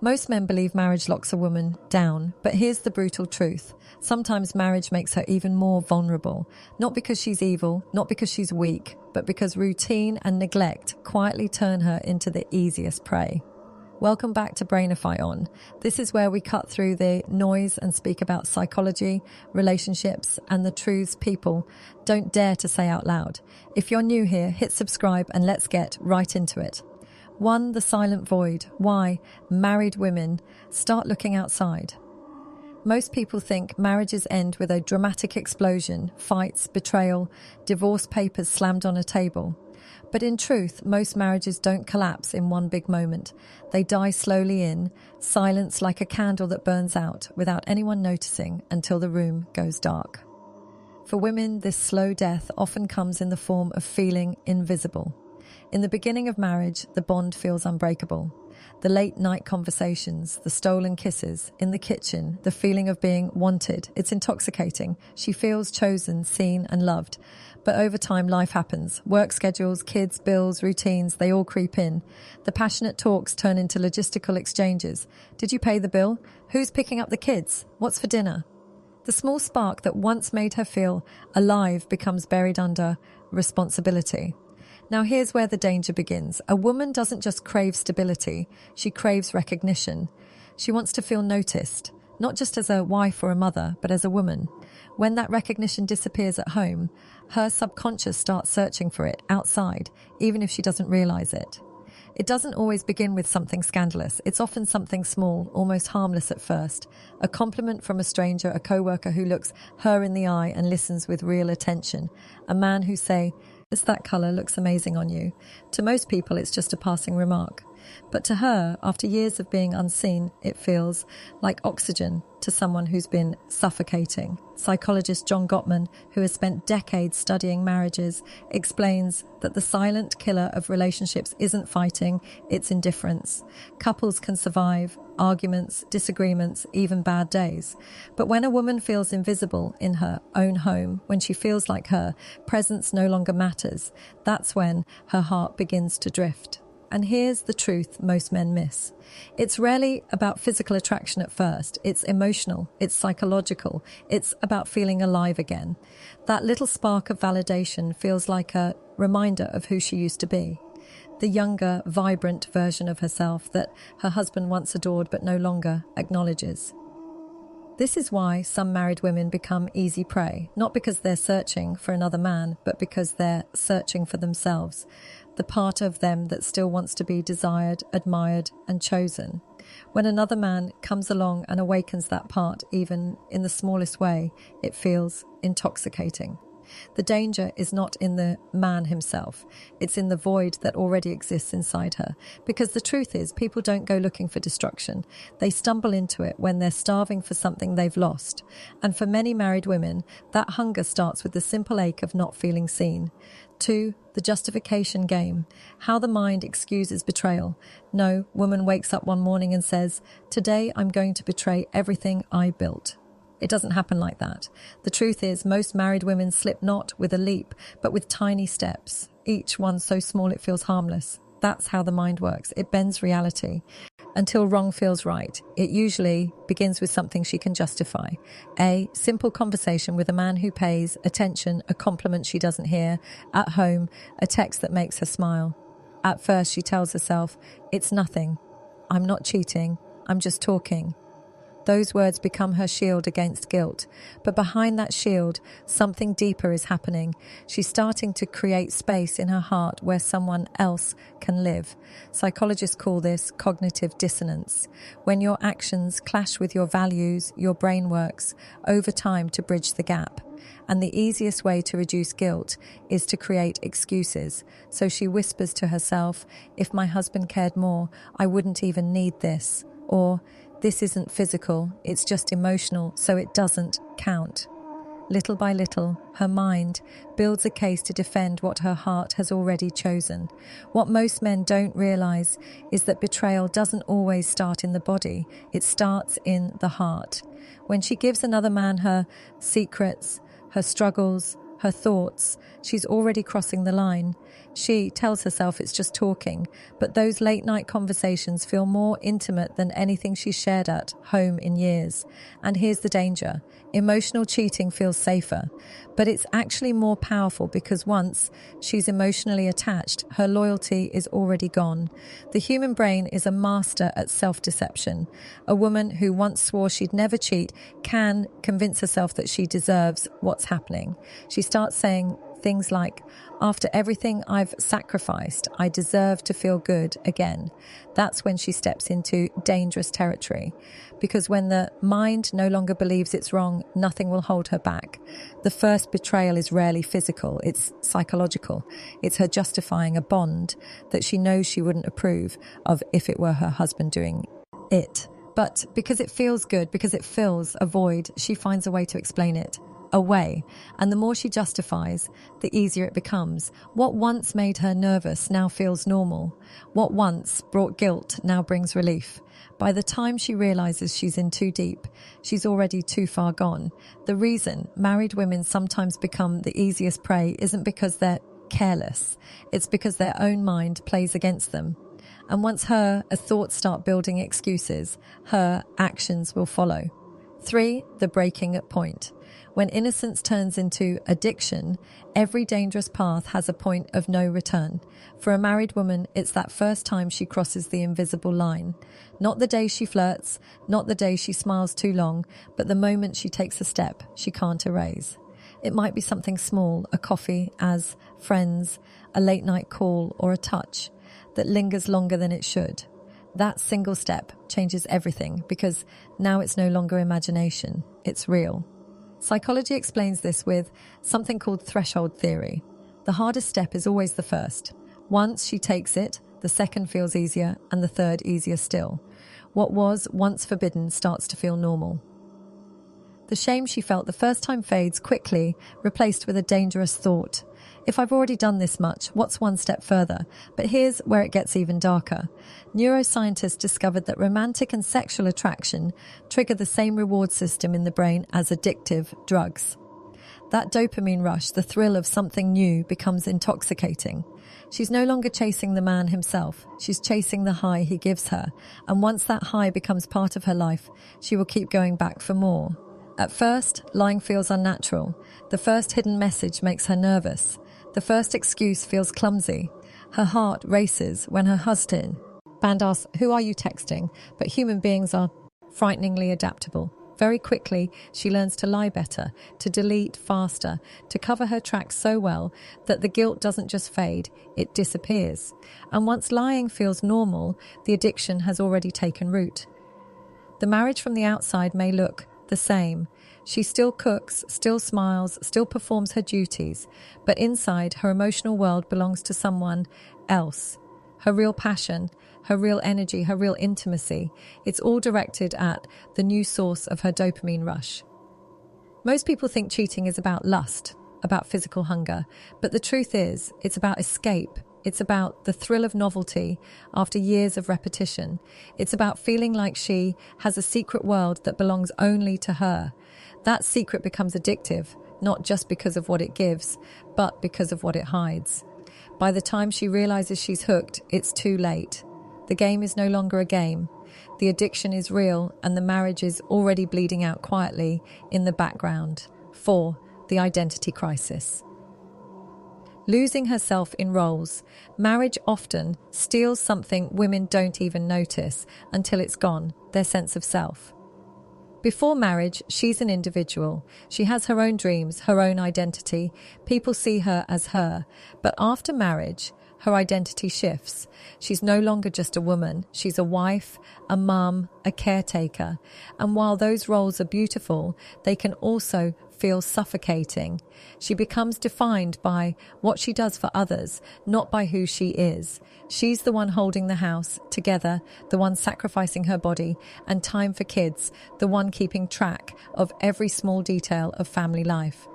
Most men believe marriage locks a woman down, but here's the brutal truth. Sometimes marriage makes her even more vulnerable, not because she's evil, not because she's weak, but because routine and neglect quietly turn her into the easiest prey. Welcome back to Brainify On. This is where we cut through the noise and speak about psychology, relationships, and the truths people don't dare to say out loud. If you're new here, hit subscribe and let's get right into it. 1. The silent void. Why married women start looking outside. Most people think marriages end with a dramatic explosion, fights, betrayal, divorce papers slammed on a table. But in truth, most marriages don't collapse in one big moment. They die slowly in silence, like a candle that burns out without anyone noticing until the room goes dark. For women, this slow death often comes in the form of feeling invisible. In the beginning of marriage, the bond feels unbreakable. The late night conversations, the stolen kisses, in the kitchen, the feeling of being wanted. It's intoxicating. She feels chosen, seen and loved. But over time, life happens. Work schedules, kids, bills, routines, they all creep in. The passionate talks turn into logistical exchanges. Did you pay the bill? Who's picking up the kids? What's for dinner? The small spark that once made her feel alive becomes buried under responsibility. Now here's where the danger begins. A woman doesn't just crave stability, she craves recognition. She wants to feel noticed, not just as a wife or a mother, but as a woman. When that recognition disappears at home, her subconscious starts searching for it outside, even if she doesn't realize it. It doesn't always begin with something scandalous. It's often something small, almost harmless at first. A compliment from a stranger, a coworker who looks her in the eye and listens with real attention. A man who say, "That colour looks amazing on you." To most people, it's just a passing remark. But to her, after years of being unseen, it feels like oxygen to someone who's been suffocating. Psychologist John Gottman, who has spent decades studying marriages, explains that the silent killer of relationships isn't fighting, it's indifference. Couples can survive arguments, disagreements, even bad days. But when a woman feels invisible in her own home, when she feels like her presence no longer matters, that's when her heart begins to drift. And here's the truth most men miss. It's rarely about physical attraction at first. It's emotional, it's psychological, it's about feeling alive again. That little spark of validation feels like a reminder of who she used to be. The younger, vibrant version of herself that her husband once adored but no longer acknowledges. This is why some married women become easy prey, not because they're searching for another man, but because they're searching for themselves, the part of them that still wants to be desired, admired, and chosen. When another man comes along and awakens that part, even in the smallest way, it feels intoxicating. The danger is not in the man himself, it's in the void that already exists inside her. Because the truth is, people don't go looking for destruction. They stumble into it when they're starving for something they've lost. And for many married women, that hunger starts with the simple ache of not feeling seen. 2. The justification game. How the mind excuses betrayal. No woman wakes up one morning and says, "Today I'm going to betray everything I built." It doesn't happen like that. The truth is, most married women slip not with a leap, but with tiny steps, each one so small it feels harmless. That's how the mind works. It bends reality until wrong feels right. It usually begins with something she can justify. A simple conversation with a man who pays attention, a compliment she doesn't hear, at home, a text that makes her smile. At first she tells herself, "It's nothing. I'm not cheating. I'm just talking." Those words become her shield against guilt. But behind that shield, something deeper is happening. She's starting to create space in her heart where someone else can live. Psychologists call this cognitive dissonance. When your actions clash with your values, your brain works over time to bridge the gap. And the easiest way to reduce guilt is to create excuses. So she whispers to herself, "If my husband cared more, I wouldn't even need this." Or, "This isn't physical, it's just emotional, so it doesn't count." Little by little, her mind builds a case to defend what her heart has already chosen. What most men don't realize is that betrayal doesn't always start in the body, it starts in the heart. When she gives another man her secrets, her struggles, her thoughts, she's already crossing the line. She tells herself it's just talking, but those late night conversations feel more intimate than anything she's shared at home in years. And here's the danger. Emotional cheating feels safer, but it's actually more powerful because once she's emotionally attached, her loyalty is already gone. The human brain is a master at self-deception. A woman who once swore she'd never cheat can convince herself that she deserves what's happening. She starts saying things like, after everything I've sacrificed, I deserve to feel good again. That's when she steps into dangerous territory. Because when the mind no longer believes it's wrong, nothing will hold her back. The first betrayal is rarely physical, it's psychological. It's her justifying a bond that she knows she wouldn't approve of if it were her husband doing it. But because it feels good, because it fills a void, she finds a way to explain it away. And the more she justifies, the easier it becomes. What once made her nervous now feels normal. What once brought guilt now brings relief. By the time she realizes she's in too deep, she's already too far gone. The reason married women sometimes become the easiest prey isn't because they're careless. It's because their own mind plays against them. And once her thoughts start building excuses, her actions will follow. 3. The breaking point. When innocence turns into addiction, every dangerous path has a point of no return. For a married woman, it's that first time she crosses the invisible line. Not the day she flirts, not the day she smiles too long, but the moment she takes a step she can't erase. It might be something small, a coffee, as friends, a late night call, or a touch that lingers longer than it should. That single step changes everything because now it's no longer imagination, it's real. Psychology explains this with something called threshold theory. The hardest step is always the first. Once she takes it, the second feels easier and the third easier still. What was once forbidden starts to feel normal. The shame she felt the first time fades quickly, replaced with a dangerous thought. If I've already done this much, what's one step further? But here's where it gets even darker. Neuroscientists discovered that romantic and sexual attraction trigger the same reward system in the brain as addictive drugs. That dopamine rush, the thrill of something new, becomes intoxicating. She's no longer chasing the man himself. She's chasing the high he gives her. And once that high becomes part of her life, she will keep going back for more. At first, lying feels unnatural. The first hidden message makes her nervous. The first excuse feels clumsy. Her heart races when her husband asks, "Who are you texting?" But human beings are frighteningly adaptable. Very quickly, she learns to lie better, to delete faster, to cover her tracks so well that the guilt doesn't just fade, it disappears. And once lying feels normal, the addiction has already taken root. The marriage from the outside may look the same. She still cooks, still smiles, still performs her duties, but inside, her emotional world belongs to someone else. Her real passion, her real energy, her real intimacy, it's all directed at the new source of her dopamine rush. Most people think cheating is about lust, about physical hunger, but the truth is, it's about escape. It's about the thrill of novelty after years of repetition. It's about feeling like she has a secret world that belongs only to her. That secret becomes addictive, not just because of what it gives, but because of what it hides. By the time she realizes she's hooked, it's too late. The game is no longer a game. The addiction is real, and the marriage is already bleeding out quietly in the background. 4. The identity crisis. Losing herself in roles. Marriage often steals something women don't even notice until it's gone, their sense of self. Before marriage, she's an individual. She has her own dreams, her own identity. People see her as her. But after marriage, her identity shifts. She's no longer just a woman. She's a wife, a mum, a caretaker. And while those roles are beautiful, they can also feel suffocating. She becomes defined by what she does for others, not by who she is. She's the one holding the house together, the one sacrificing her body and time for kids, the one keeping track of every small detail of family life.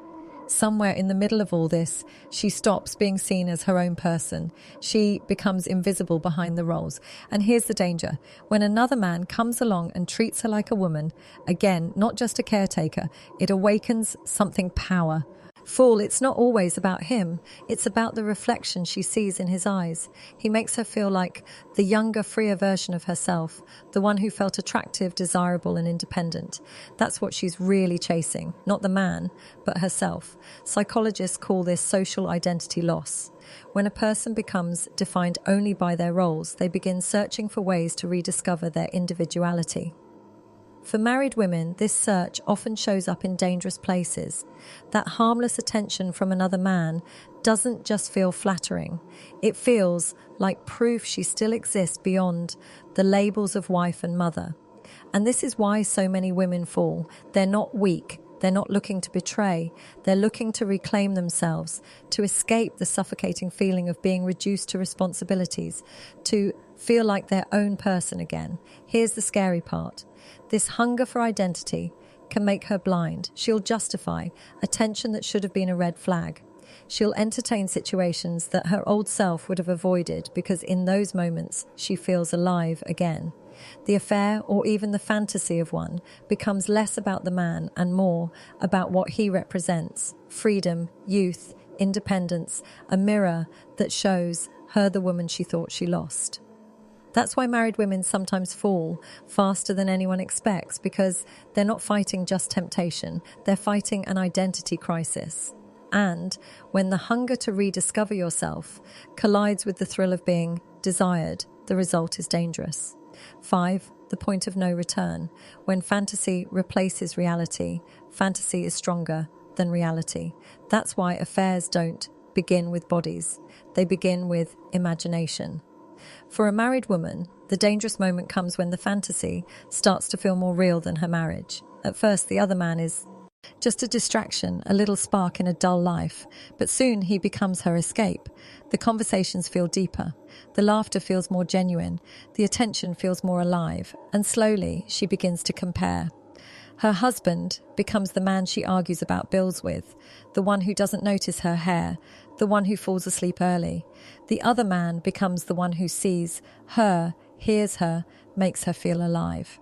Somewhere in the middle of all this, she stops being seen as her own person. She becomes invisible behind the roles. And here's the danger. When another man comes along and treats her like a woman, again, not just a caretaker, it awakens something powerful. Fool, it's not always about him. It's about the reflection she sees in his eyes. He makes her feel like the younger, freer version of herself, the one who felt attractive, desirable, and independent. That's what she's really chasing, not the man, but herself. Psychologists call this social identity loss. When a person becomes defined only by their roles, they begin searching for ways to rediscover their individuality. For married women, this search often shows up in dangerous places. That harmless attention from another man doesn't just feel flattering. It feels like proof she still exists beyond the labels of wife and mother. And this is why so many women fall. They're not weak. They're not looking to betray. They're looking to reclaim themselves, to escape the suffocating feeling of being reduced to responsibilities, to feel like their own person again. Here's the scary part. This hunger for identity can make her blind. She'll justify attention that should have been a red flag. She'll entertain situations that her old self would have avoided because in those moments she feels alive again. The affair, or even the fantasy of one, becomes less about the man and more about what he represents: freedom, youth, independence, a mirror that shows her the woman she thought she lost. That's why married women sometimes fall faster than anyone expects, because they're not fighting just temptation, they're fighting an identity crisis. And when the hunger to rediscover yourself collides with the thrill of being desired, the result is dangerous. 5. The point of no return. When fantasy replaces reality, fantasy is stronger than reality. That's why affairs don't begin with bodies. They begin with imagination. For a married woman, the dangerous moment comes when the fantasy starts to feel more real than her marriage. At first, the other man is just a distraction, a little spark in a dull life, but soon he becomes her escape. The conversations feel deeper, the laughter feels more genuine, the attention feels more alive, and slowly she begins to compare. Her husband becomes the man she argues about bills with, the one who doesn't notice her hair, the one who falls asleep early. The other man becomes the one who sees her, hears her, makes her feel alive.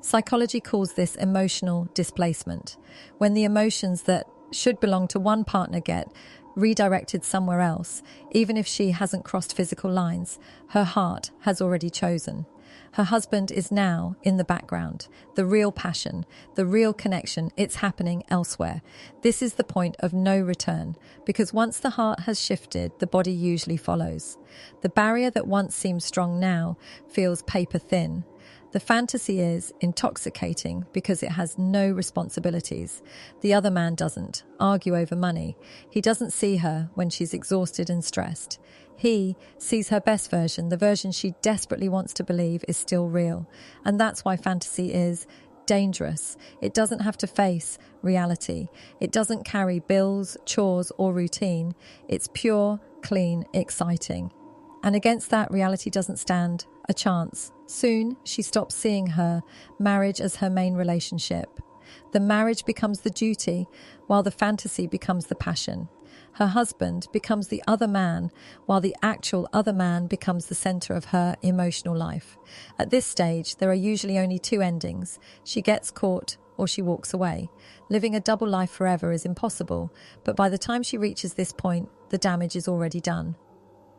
Psychology calls this emotional displacement, when the emotions that should belong to one partner get redirected somewhere else. Even if she hasn't crossed physical lines, her heart has already chosen. Her husband is now in the background. The real passion, the real connection, it's happening elsewhere. This is the point of no return, because once the heart has shifted, the body usually follows. The barrier that once seemed strong now feels paper thin. The fantasy is intoxicating because it has no responsibilities. The other man doesn't argue over money. He doesn't see her when she's exhausted and stressed. He sees her best version, the version she desperately wants to believe is still real. And that's why fantasy is dangerous. It doesn't have to face reality. It doesn't carry bills, chores, or routine. It's pure, clean, exciting. And against that, reality doesn't stand a chance. Soon, she stops seeing her marriage as her main relationship. The marriage becomes the duty, while the fantasy becomes the passion. Her husband becomes the other man, while the actual other man becomes the center of her emotional life. At this stage, there are usually only two endings. She gets caught or she walks away. Living a double life forever is impossible, but by the time she reaches this point, the damage is already done.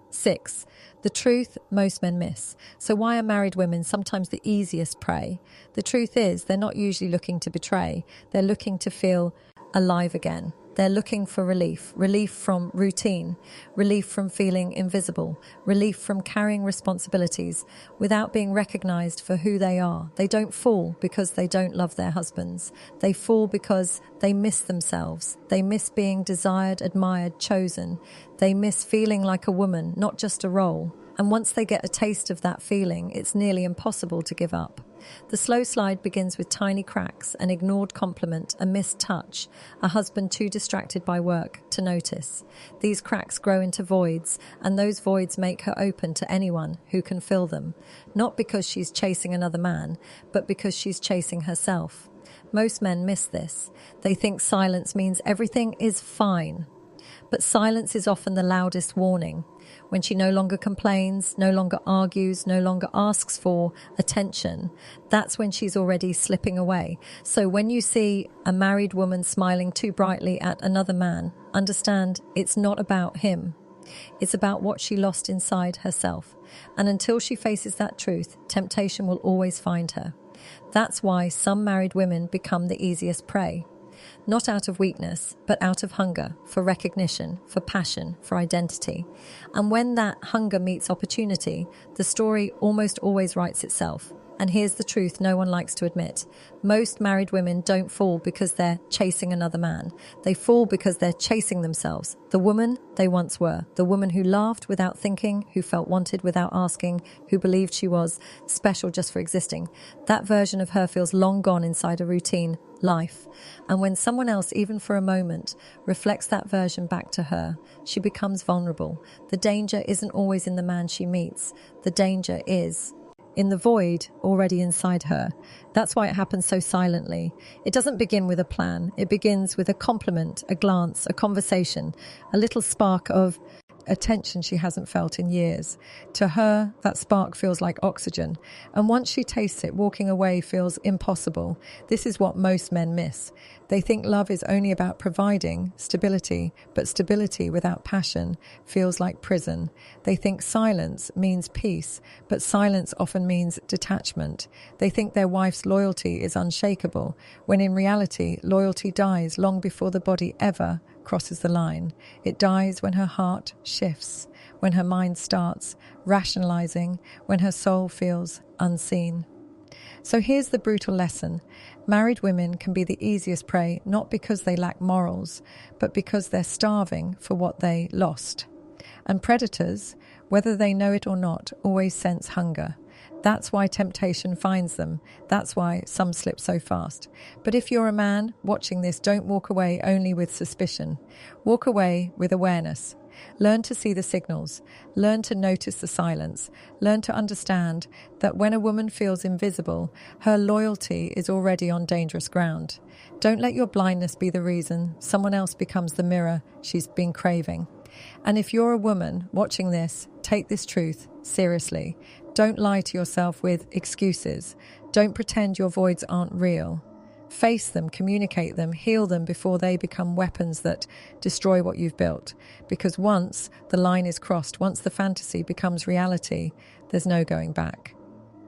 6. The truth most men miss. So why are married women sometimes the easiest prey? The truth is, they're not usually looking to betray. They're looking to feel alive again. They're looking for relief. Relief from routine. Relief from feeling invisible. Relief from carrying responsibilities without being recognized for who they are. They don't fall because they don't love their husbands. They fall because they miss themselves. They miss being desired, admired, chosen. They miss feeling like a woman, not just a role. And once they get a taste of that feeling, it's nearly impossible to give up. The slow slide begins with tiny cracks, an ignored compliment, a missed touch, a husband too distracted by work to notice. These cracks grow into voids, and those voids make her open to anyone who can fill them, not because she's chasing another man, but because she's chasing herself. Most men miss this. They think silence means everything is fine. But silence is often the loudest warning. when she no longer complains, no longer argues, no longer asks for attention, that's when she's already slipping away. So when you see a married woman smiling too brightly at another man, understand it's not about him. It's about what she lost inside herself. And until she faces that truth, temptation will always find her. That's why some married women become the easiest prey. Not out of weakness, but out of hunger, for recognition, for passion, for identity. And when that hunger meets opportunity, the story almost always writes itself. And here's the truth no one likes to admit. Most married women don't fall because they're chasing another man. They fall because they're chasing themselves. The woman they once were. The woman who laughed without thinking, who felt wanted without asking, who believed she was special just for existing. That version of her feels long gone inside a routine life. And when someone else, even for a moment, reflects that version back to her, she becomes vulnerable. The danger isn't always in the man she meets. The danger is in the void already inside her. That's why it happens so silently. It doesn't begin with a plan. It begins with a compliment, a glance, a conversation, a little spark of attention she hasn't felt in years. To her, that spark feels like oxygen. And once she tastes it, walking away feels impossible. This is what most men miss. They think love is only about providing stability, but stability without passion feels like prison. They think silence means peace, but silence often means detachment. They think their wife's loyalty is unshakable, when in reality, loyalty dies long before the body ever crosses the line. It dies when her heart shifts, when her mind starts rationalizing, when her soul feels unseen. So here's the brutal lesson. Married women can be the easiest prey, not because they lack morals, but because they're starving for what they lost. And predators, whether they know it or not, always sense hunger. That's why temptation finds them. That's why some slip so fast. But if you're a man watching this, don't walk away only with suspicion. Walk away with awareness. Learn to see the signals. Learn to notice the silence. Learn to understand that when a woman feels invisible, her loyalty is already on dangerous ground. Don't let your blindness be the reason someone else becomes the mirror she's been craving. And if you're a woman watching this, take this truth seriously. Don't lie to yourself with excuses. Don't pretend your voids aren't real. Face them, communicate them, heal them before they become weapons that destroy what you've built. Because once the line is crossed, once the fantasy becomes reality, there's no going back.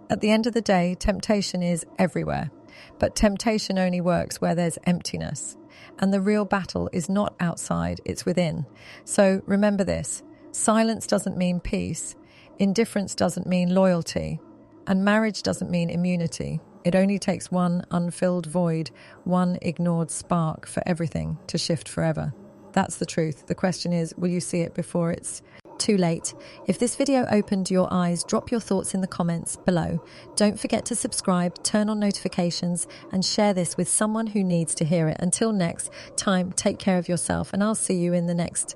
At the end of the day, temptation is everywhere. But temptation only works where there's emptiness. And the real battle is not outside, it's within. So remember this, silence doesn't mean peace, indifference doesn't mean loyalty, and marriage doesn't mean immunity. It only takes one unfilled void, one ignored spark for everything to shift forever. That's the truth. The question is, will you see it before it's too late? If this video opened your eyes, drop your thoughts in the comments below. Don't forget to subscribe, turn on notifications, and share this with someone who needs to hear it. Until next time, take care of yourself, and I'll see you in the next